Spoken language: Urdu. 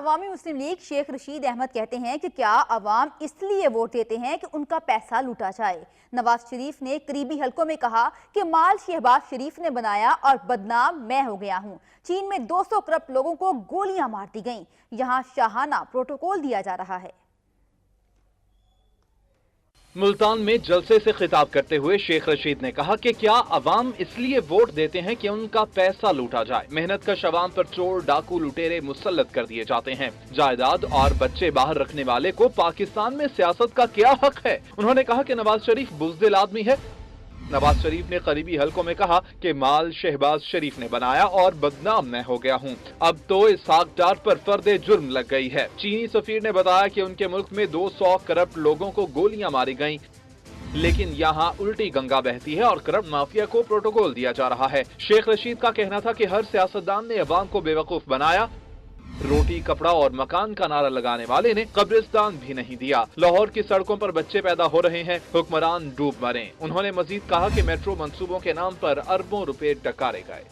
عوامی مسلم لیگ شیخ رشید احمد کہتے ہیں کہ کیا عوام اس لیے ووٹ دیتے ہیں کہ ان کا پیسہ لوٹا جائے؟ نواز شریف نے قریبی حلقوں میں کہا کہ مال شہباز شریف نے بنایا اور بدنام میں ہو گیا ہوں۔ چین میں 200 کرپٹ لوگوں کو گولیاں مار دی گئیں، یہاں شاہانہ پروٹوکول دیا جا رہا ہے۔ ملتان میں جلسے سے خطاب کرتے ہوئے شیخ رشید نے کہا کہ کیا عوام اس لیے ووٹ دیتے ہیں کہ ان کا پیسہ لوٹا جائے؟ محنت کش عوام پر چور، ڈاکو، لٹیرے مسلط کر دیے جاتے ہیں۔ جائیداد اور بچے باہر رکھنے والے کو پاکستان میں سیاست کا کیا حق ہے؟ انہوں نے کہا کہ نواز شریف بزدل آدمی ہے۔ نواز شریف نے قریبی حلقوں میں کہا کہ مال شہباز شریف نے بنایا اور بدنام میں ہو گیا ہوں۔ اب تو اسحاق ڈار پر فرد جرم لگ گئی ہے۔ چینی سفیر نے بتایا کہ ان کے ملک میں 200 کرپٹ لوگوں کو گولیاں ماری گئیں، لیکن یہاں الٹی گنگا بہتی ہے اور کرپٹ مافیا کو پروٹوکول دیا جا رہا ہے۔ شیخ رشید کا کہنا تھا کہ ہر سیاستدان نے عوام کو بیوقوف بنایا۔ روٹی، کپڑا اور مکان کا نعرہ لگانے والے نے قبرستان بھی نہیں دیا۔ لاہور کی سڑکوں پر بچے پیدا ہو رہے ہیں، حکمران ڈوب مریں۔ انہوں نے مزید کہا کہ میٹرو منصوبوں کے نام پر اربوں روپے ڈکارے گئے۔